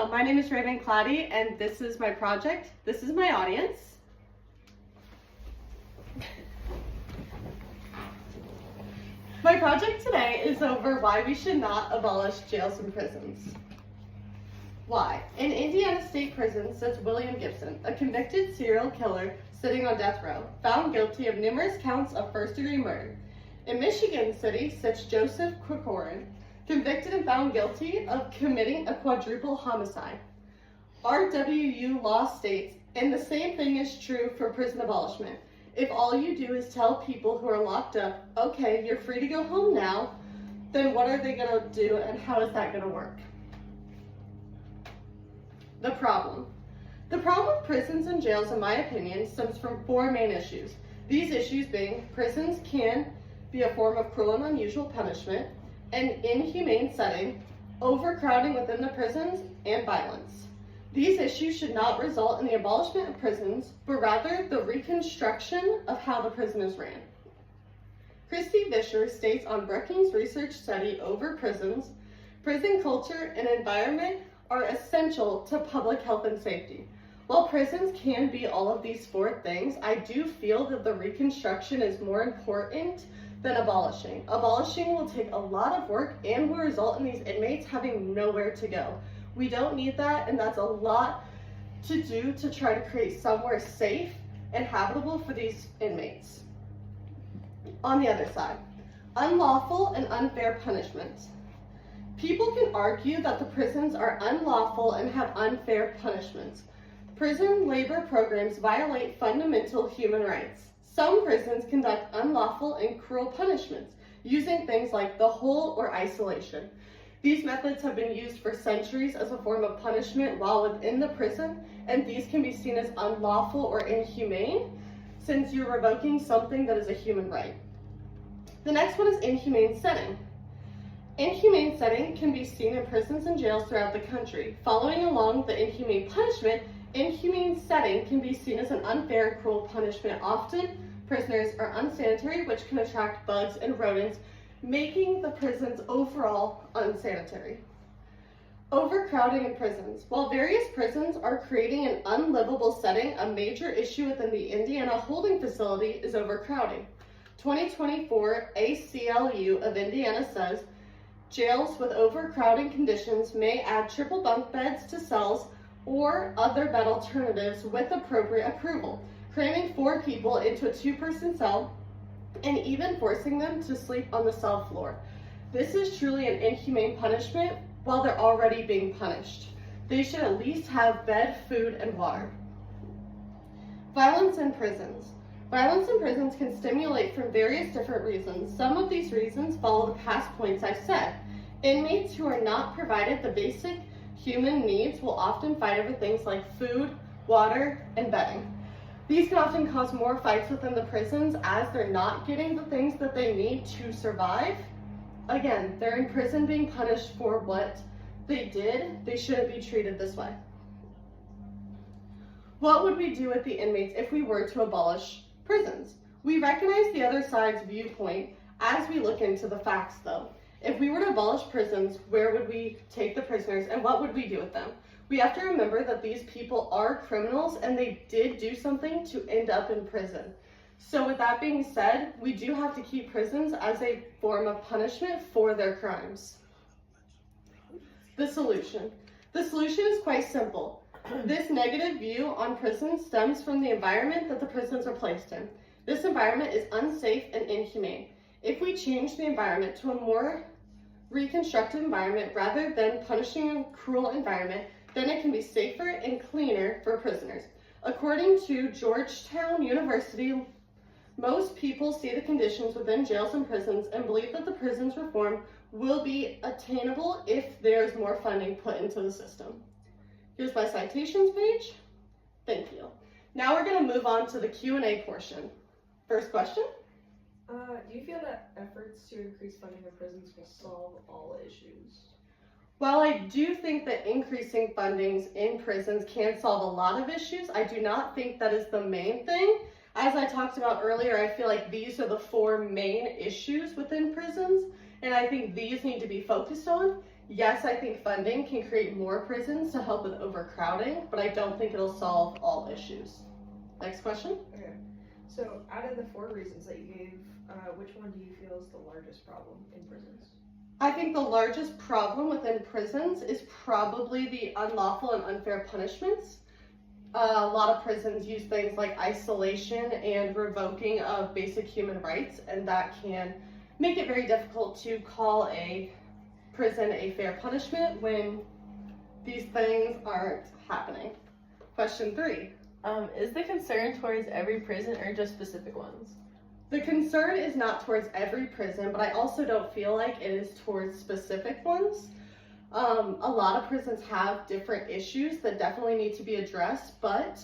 my name is Raven Claddy, and this is my project. This is my audience. My project today is over why we should not abolish jails and prisons. Why? In Indiana State Prison sits William Gibson, a convicted serial killer sitting on death row, found guilty of numerous counts of first-degree murder. In Michigan City sits Joseph Corcoran, convicted and found guilty of committing a quadruple homicide. RWU law states, and the same thing is true for prison abolishment. If all you do is tell people who are locked up, okay, you're free to go home now, then what are they going to do and how is that going to work? The problem. The problem with prisons and jails, in my opinion, stems from four main issues. These issues being prisons can be a form of cruel and unusual punishment, an inhumane setting, overcrowding within the prisons, and violence. These issues should not result in the abolishment of prisons, but rather the reconstruction of how the prison is ran. Christy Vischer states on Brookings' research study over prisons, prison culture and environment are essential to public health and safety. While prisons can be all of these four things, I do feel that the reconstruction is more important than abolishing. Abolishing will take a lot of work and will result in these inmates having nowhere to go. We don't need that, and that's a lot to do to try to create somewhere safe and habitable for these inmates. On the other side, unlawful and unfair punishment. People can argue that the prisons are unlawful and have unfair punishments. Prison labor programs violate fundamental human rights. Some prisons conduct unlawful and cruel punishments, using things like the hole or isolation. These methods have been used for centuries as a form of punishment while within the prison, and these can be seen as unlawful or inhumane, since you're revoking something that is a human right. The next one is inhumane setting. Inhumane setting can be seen in prisons and jails throughout the country. Following along the inhumane punishment, inhumane setting can be seen as an unfair and cruel punishment. Often, prisoners are unsanitary, which can attract bugs and rodents, making the prisons overall unsanitary. Overcrowding in prisons. While various prisons are creating an unlivable setting, a major issue within the Indiana holding facility is overcrowding. 2024 ACLU of Indiana says, jails with overcrowding conditions may add triple bunk beds to cells or other bed alternatives with appropriate approval, cramming 4 people into a 2-person cell and even forcing them to sleep on the cell floor. This is truly an inhumane punishment while they're already being punished. They should at least have bed, food, and water. Violence in prisons. Violence in prisons can stimulate for various different reasons. Some of these reasons follow the past points I've said. Inmates who are not provided the basic human needs will often fight over things like food, water, and bedding. These can often cause more fights within the prisons as they're not getting the things that they need to survive. Again, they're in prison being punished for what they did. They shouldn't be treated this way. What would we do with the inmates if we were to abolish prisons? We recognize the other side's viewpoint as we look into the facts though. If we were to abolish prisons, where would we take the prisoners and what would we do with them? We have to remember that these people are criminals and they did do something to end up in prison. So with that being said, we do have to keep prisons as a form of punishment for their crimes. The solution. The solution is quite simple. This negative view on prisons stems from the environment that the prisons are placed in. This environment is unsafe and inhumane. If we change the environment to a more reconstructed environment rather than punishing a cruel environment, then it can be safer and cleaner for prisoners. According to Georgetown University, most people see the conditions within jails and prisons and believe that the prisons reform will be attainable if there's more funding put into the system. Here's my citations page. Thank you. Now we're going to move on to the Q&A portion. First question. Do you feel that efforts to increase funding of prisons will solve all issues? While I do think that increasing fundings in prisons can solve a lot of issues, I do not think that is the main thing. As I talked about earlier, I feel like these are the 4 main issues within prisons, and I think these need to be focused on. Yes, I think funding can create more prisons to help with overcrowding, but I don't think it'll solve all issues. Next question. Okay. So, out of the 4 reasons that you gave, which one do you feel is the largest problem in prisons? I think the largest problem within prisons is probably the unlawful and unfair punishments. A lot of prisons use things like isolation and revoking of basic human rights, and that can make it very difficult to call a prison a fair punishment when these things aren't happening. Question 3. Is the concern towards every prison or just specific ones? The concern is not towards every prison, but I also don't feel like it is towards specific ones. A lot of prisons have different issues that definitely need to be addressed, but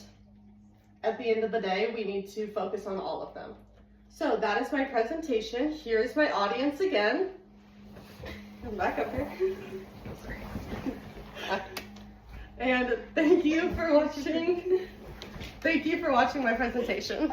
at the end of the day, we need to focus on all of them. So that is my presentation. Here is my audience again. I'm back up here. And thank you for watching. Thank you for watching my presentation.